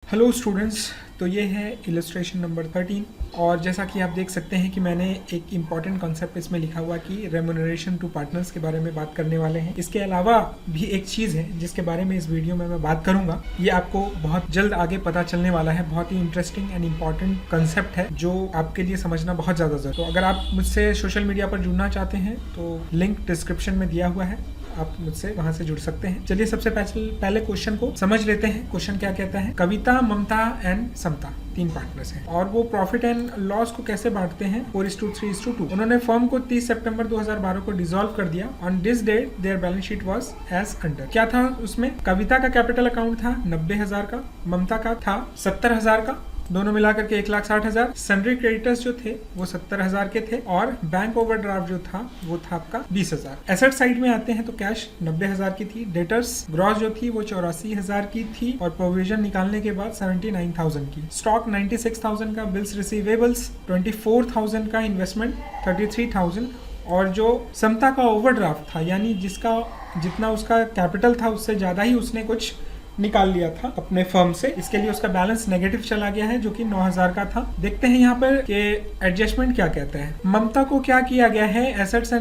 Hello students, तो ये है इलस्ट्रेशन नंबर 13 और जैसा कि आप देख सकते हैं कि मैंने एक इम्पॉर्टेंट कॉन्सेप्ट इसमें लिखा हुआ कि रेम्यूनरेशन टू पार्टनर्स के बारे में बात करने वाले हैं। इसके अलावा भी एक चीज़ है जिसके बारे में इस वीडियो में मैं बात करूंगा। ये आपको बहुत जल्द आगे पता चलने वाला है। बहुत ही इंटरेस्टिंग एंड इम्पॉर्टेंट कॉन्सेप्ट है जो आपके लिए समझना बहुत ज़्यादा जरूरी। तो अगर आप मुझसे सोशल मीडिया पर जुड़ना चाहते हैं तो लिंक डिस्क्रिप्शन में दिया हुआ है, आप मुझसे वहां से जुड़ सकते हैं। चलिए सबसे पहले क्वेश्चन को समझ लेते हैं। क्वेश्चन क्या कहता है, कविता, ममता एंड समता 3 पार्टनर्स हैं और वो प्रॉफिट एंड लॉस को कैसे बांटते हैं 4:3:2। उन्होंने फर्म को 30 सितंबर 2012 को डिसॉल्व कर दिया। On this date their balance sheet was as under. क्या था उसमें, कविता का कैपिटल अकाउंट था 90,000 का, ममता का था 70,000 का, दोनों मिलाकर के 1,60,000। सन्ड्री क्रेडिटर्स जो थे वो 70,000 के थे और बैंक ओवरड्राफ्ट जो था वो था आपका 20,000। एसेट साइड में आते हैं तो कैश 90,000 की थी, डेटर्स ग्रॉस जो थी वो 84,000 की थी और प्रोविजन निकालने के बाद 79,000 की। स्टॉक 96,000 का, बिल्स रिसीवेबल्स 24,000 का, इन्वेस्टमेंट 33,000 और जो समता का ओवरड्राफ्ट था यानी जितना उसका कैपिटल था उससे ज्यादा ही उसने कुछ निकाल लिया था अपने फर्म से, इसके लिए उसका बैलेंस नेगेटिव चला गया है जो कि 9,000 का था। देखते हैं यहाँ पर कि एडजस्टमेंट क्या कहता है। ममता को क्या किया गया है, एसेट्स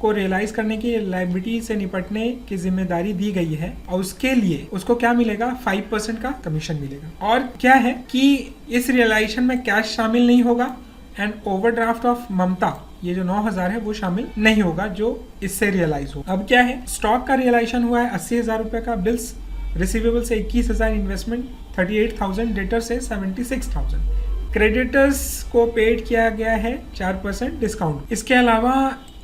को रियलाइज करने की, लायबिलिटी से निपटने की जिम्मेदारी दी गई है और उसके लिए उसको क्या मिलेगा, 5% का कमीशन मिलेगा। और क्या है कि इस रियलाइजेशन में कैश शामिल नहीं होगा एंड ओवरड्राफ्ट ऑफ ममता ये जो 9,000 है वो शामिल नहीं होगा जो इससे रियलाइज हो। अब क्या है, स्टॉक का रियलाइजेशन हुआ है 80,000 रुपए का, बिल्स रिसीवेबल से 21,000, इन्वेस्टमेंट 38,000, डेटर से 76,000। क्रेडिटर्स को पेड किया गया है 4% डिस्काउंट। इसके अलावा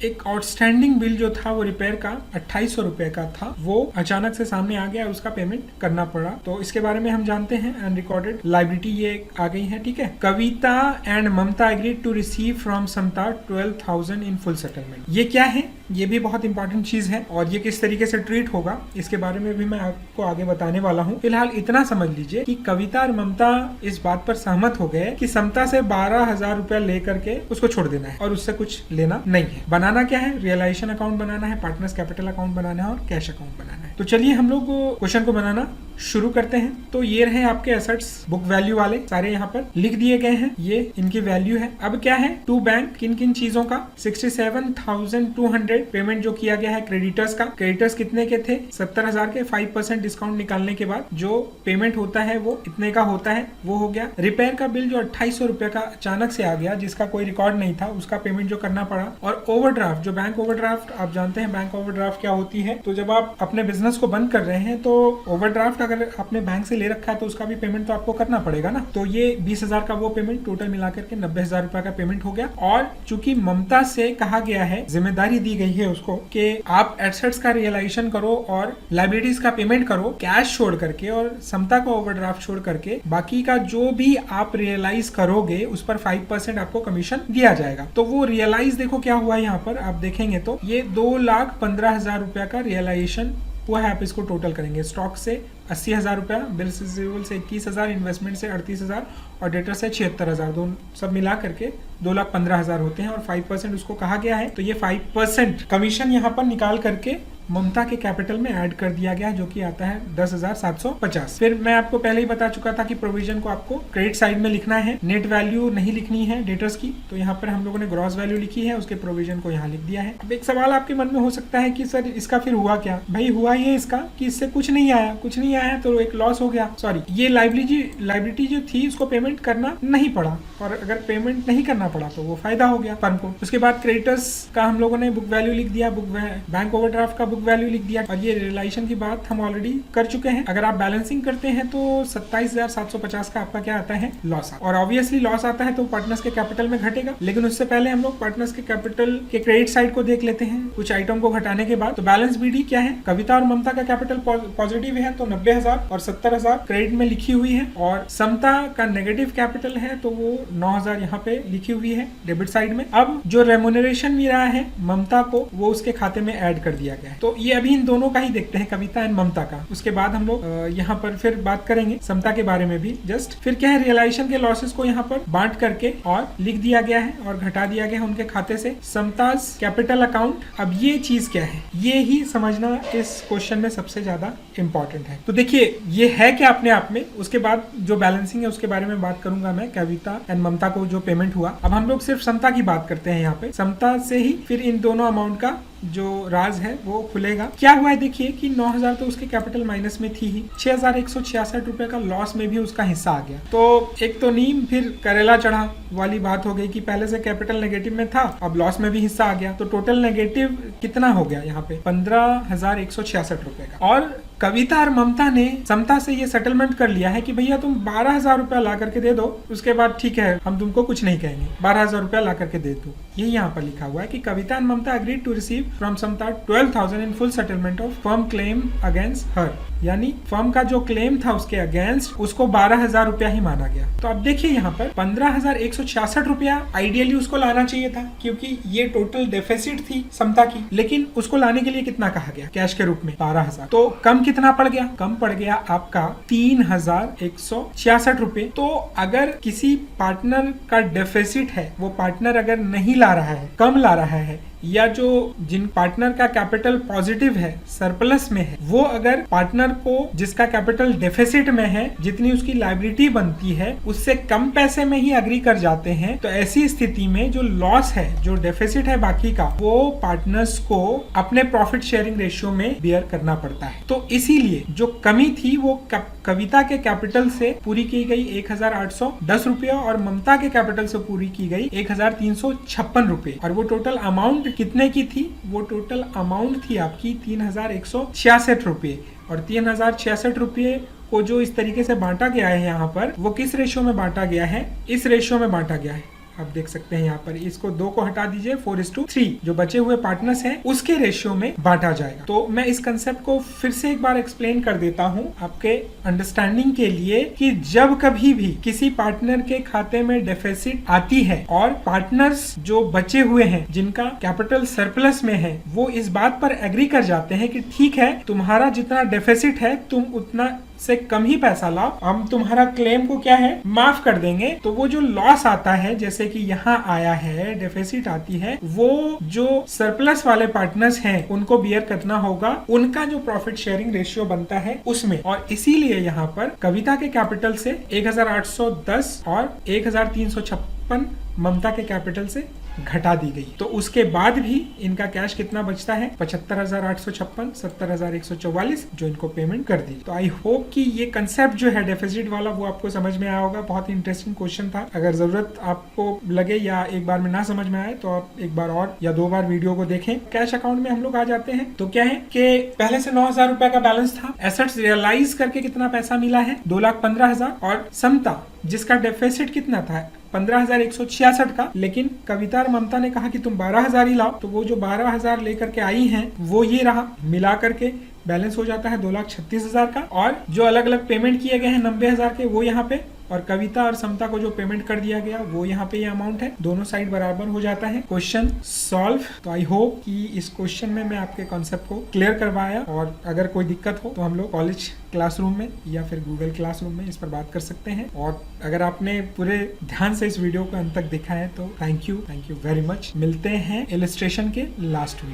एक आउटस्टैंडिंग बिल जो था वो रिपेयर का 2,800 रुपए का था, वो अचानक से सामने आ गया, उसका पेमेंट करना पड़ा। तो इसके बारे में हम जानते हैं। अनरिकॉर्डेड लायबिलिटी ये आ गई है, ठीक है। Kavita and Mamata agreed to receive from Samata 12,000 in full settlement. ये क्या है, ये भी बहुत इंपॉर्टेंट चीज है और ये किस तरीके से ट्रीट होगा इसके बारे में भी मैं आपको आगे बताने वाला हूँ। फिलहाल इतना समझ लीजिए कि कविता और ममता इस बात पर सहमत हो गए कि समता से 12,000 रुपया लेकर के उसको छोड़ देना है और उससे कुछ लेना नहीं है। बनाना क्या है, रियलाइजेशन अकाउंट बनाना है, पार्टनर्स कैपिटल अकाउंट बनाना है और कैश अकाउंट बनाना है। तो चलिए हम लोग क्वेश्चन को बनाना शुरू करते हैं। तो ये रहे आपके एसेट्स, बुक वैल्यू वाले सारे यहाँ पर लिख दिए गए हैं, ये इनकी वैल्यू है। अब क्या है, टू बैंक किन किन चीजों का, 67,200 पेमेंट जो किया गया है क्रेडिटर्स का। क्रेडिटर्स कितने के थे, 70,000 के। 5% डिस्काउंट निकालने के बाद जो पेमेंट होता है वो इतने का होता है, वो हो गया। रिपेयर का बिल जो 2,800 रुपए का अचानक से आ गया, जिसका कोई रिकॉर्ड नहीं था, उसका पेमेंट जो करना पड़ा। और ओवरड्राफ्ट, जो बैंक ओवरड्राफ्ट, आप जानते हैं बैंक ओवरड्राफ्ट क्या होती है। तो जब आप अपने बिजनेस को बंद कर रहे हैं तो ओवरड्राफ्ट अगर आपने बैंक से ले रखा है तो उसका भी पेमेंट तो आपको करना पड़ेगा ना। तो ये 20,000 का वो पेमेंट, टोटल मिलाकर के 90,000 रुपए का पेमेंट हो गया। और चूंकि ममता से कहा गया है, जिम्मेदारी दी गई है उसको कि आप एसेट्स का रियलाइजेशन करो और लायबिलिटीज का पेमेंट करो कैश छोड़ करके, और समता का ओवरड्राफ्ट छोड़ करके बाकी का जो भी आप रियलाइज करोगे उस पर 5% आपको कमीशन दिया जाएगा। तो वो रियलाइज देखो क्या हुआ यहाँ पर, आप देखेंगे तो ये 2,15,000 रुपया का रियलाइजेशन हुआ है। आप इसको टोटल करेंगे, स्टॉक से 80,000 रुपया, बिल्स रिसीवेबल से 21,000, इन्वेस्टमेंट से 38,000 और डेटर से 76,000, दोनों सब मिला करके 2,15,000 होते हैं और 5% उसको कहा गया है। तो ये 5% कमीशन यहाँ पर निकाल करके ममता के कैपिटल में ऐड कर दिया गया जो कि आता है 10,750। फिर मैं आपको पहले ही बता चुका था कि प्रोविजन को आपको क्रेडिट साइड में लिखना है, नेट वैल्यू नहीं लिखनी है डेटर्स की। तो यहाँ पर हम लोगों ने ग्रॉस वैल्यू लिखी है, उसके प्रोविजन को यहाँ लिख दिया है। अब एक सवाल आपके मन में हो सकता है कि सर इसका फिर हुआ क्या। भाई हुआ ये इसका कि इससे कुछ नहीं आया तो एक लॉस हो गया। सॉरी, ये लायबिलिटी जो थी उसको पेमेंट करना नहीं पड़ा, और अगर पेमेंट नहीं करना पड़ा तो वो फायदा हो गया फर्म को। उसके बाद क्रेडिटर्स का हम लोगों ने बुक वैल्यू लिख दिया, बैंक ओवरड्राफ्ट का बुक वैल्यू लिख दिया, और ये रियलाइजेशन की बात हम ऑलरेडी कर चुके हैं। अगर आप बैलेंसिंग करते हैं तो 27,750 का आपका क्या आता है, लॉस। और ऑब्वियसली लॉस आता है तो पार्टनर्स के कैपिटल में घटेगा। लेकिन उससे पहले हम लोग पार्टनर्स के कैपिटल के क्रेडिट साइड को देख लेते हैं कुछ आइटम को घटाने के बाद। तो बैलेंस बीडी क्या है, कविता और ममता का कैपिटल पॉजिटिव है तो 90,000 और 70,000 क्रेडिट में लिखी हुई है, और समता का नेगेटिव कैपिटल है तो वो 9,000 यहाँ पे लिखी हुई है डेबिट साइड में। अब जो रेम्यूनरेशन मिल रहा है ममता को वो उसके खाते में ऐड कर दिया गया है। तो तो ये अभी इन दोनों का ही देखते हैं, कविता एंड ममता का। उसके बाद हम लोग यहाँ पर फिर बात करेंगे समता के बारे में भी। जस्ट फिर क्या है, रियलाइजेशन के लॉसेस को यहाँ पर बांट करके और लिख दिया गया है और घटा दिया गया है उनके खाते से। समताज कैपिटल अकाउंट, अब ये चीज क्या है, ये ही समझना इस क्वेश्चन में सबसे ज्यादा इंपॉर्टेंट है। तो देखिए ये है क्या अपने आप में, उसके बाद जो बैलेंसिंग है उसके बारे में बात करूंगा मैं, कविता एंड ममता को जो पेमेंट हुआ। अब हम लोग सिर्फ समता की बात करते हैं यहाँ पे। समता से ही फिर इन दोनों अमाउंट का जो राज है वो खुलेगा। क्या हुआ है देखिए कि 9,000 तो उसके कैपिटल माइनस में थी ही, 6,166 रुपए का लॉस में भी उसका हिस्सा आ गया। तो एक तो नीम फिर करेला चढ़ा वाली बात हो गई कि पहले से कैपिटल नेगेटिव में था, अब लॉस में भी हिस्सा आ गया। तो टोटल नेगेटिव कितना हो गया यहाँ पे, 15,166 रुपए का। और कविता और ममता ने समता से ये सेटलमेंट कर लिया है कि भैया तुम 12,000 रुपया ला करके दे दो, उसके बाद ठीक है हम तुमको कुछ नहीं कहेंगे, 12,000 रुपया ला करके दे दो। ये यहाँ पर लिखा हुआ है कि Kavita and Mamata agreed to receive from Samata 12,000 in full settlement of firm claim against her, यानी फर्म का जो क्लेम था उसके अगेंस्ट उसको 12,000 रुपया ही माना गया। तो अब देखिए यहाँ पर 15,166 रुपया आइडियली उसको लाना चाहिए था, क्योंकि ये टोटल डेफिसिट थी समता की, लेकिन उसको लाने के लिए कितना कहा गया कैश के रूप में, 12,000। तो कम कितना पड़ गया, कम पड़ गया आपका 3,166 रुपए। तो अगर किसी पार्टनर का डेफिसिट है, वो पार्टनर अगर नहीं ला रहा है, कम ला रहा है, या जो जिन पार्टनर का कैपिटल पॉजिटिव है, सरप्लस में है, वो अगर पार्टनर को जिसका कैपिटल डेफिसिट में है, जितनी उसकी लायबिलिटी बनती है उससे कम पैसे में ही अग्री कर जाते हैं, तो ऐसी स्थिति में जो लॉस है, जो डेफिसिट है बाकी का, वो पार्टनर्स को अपने प्रॉफिट शेयरिंग रेशियो में बियर करना पड़ता है। तो इसीलिए जो कमी थी वो कविता के कैपिटल से पूरी की गई 1,810 रुपया और ममता के कैपिटल से पूरी की गई 1,356 रुपए। और वो टोटल अमाउंट कितने की थी, वो टोटल अमाउंट थी आपकी 3,166 रुपये। और 3,066 रुपये को जो इस तरीके से बांटा गया है यहाँ पर, वो किस रेशियो में बांटा गया है, इस रेशियो में बांटा गया है। आप देख सकते हैं यहाँ पर, इसको 2 को हटा दीजिए, 4:3 जो बचे हुए पार्टनर्स हैं उसके रेशियो में बांटा जाएगा। तो मैं इस कंसेप्ट को फिर से एक बार एक्सप्लेन कर देता हूँ आपके अंडरस्टैंडिंग के लिए, कि जब कभी भी किसी पार्टनर के खाते में डेफिसिट आती है और पार्टनर्स जो बचे हुए हैं जिनका कैपिटल सरप्लस में है, वो इस बात पर एग्री कर जाते हैं कि ठीक है तुम्हारा जितना डेफिसिट है तुम उतना से कम ही पैसा लाओ, हम तुम्हारा क्लेम को क्या है माफ कर देंगे। तो वो जो लॉस आता है, जैसे कि यहाँ आया है डेफिसिट आती है, वो जो सरप्लस वाले पार्टनर्स हैं उनको बियर करना होगा, उनका जो प्रॉफिट शेयरिंग रेशियो बनता है उसमें। और इसीलिए यहाँ पर कविता के कैपिटल से 1,810 और 1,356 ममता के कैपिटल से घटा दी गई। तो उसके बाद भी इनका कैश कितना बचता है, 75,856, 70,144 जो इनको पेमेंट कर दी। तो आई होप कि ये कंसेप्ट जो है डेफिसिट वाला वो आपको समझ में आया होगा। बहुत ही इंटरेस्टिंग क्वेश्चन था। अगर जरूरत आपको लगे या एक बार में ना समझ में आए तो आप एक बार और या 2 बार वीडियो को देखें। कैश अकाउंट में हम लोग आ जाते हैं। तो क्या है कि पहले से 9,000 रुपए का बैलेंस था, एसेट्स रियलाइज करके कितना पैसा मिला है, 2,15,000। और समता जिसका डेफिसिट कितना था, 15,166 का, लेकिन कविता और ममता ने कहा कि तुम 12,000 ही लाओ, तो वो जो 12,000 लेकर के आई हैं वो ये रहा, मिला करके बैलेंस हो जाता है 2,36,000 का। और जो अलग अलग पेमेंट किए गए हैं 90,000 के, वो यहाँ पे, और कविता और समता को जो पेमेंट कर दिया गया वो यहाँ पे ये अमाउंट है, दोनों साइड बराबर हो जाता है। Question solve. तो आई होप कि इस क्वेश्चन में मैं आपके कॉन्सेप्ट को क्लियर करवाया, और अगर कोई दिक्कत हो तो हम लोग कॉलेज क्लासरूम में या फिर गूगल क्लासरूम में इस पर बात कर सकते हैं। और अगर आपने पूरे ध्यान से इस वीडियो को अंत तक देखा है तो थैंक यू वेरी मच। मिलते हैं इलस्ट्रेशन के लास्ट में।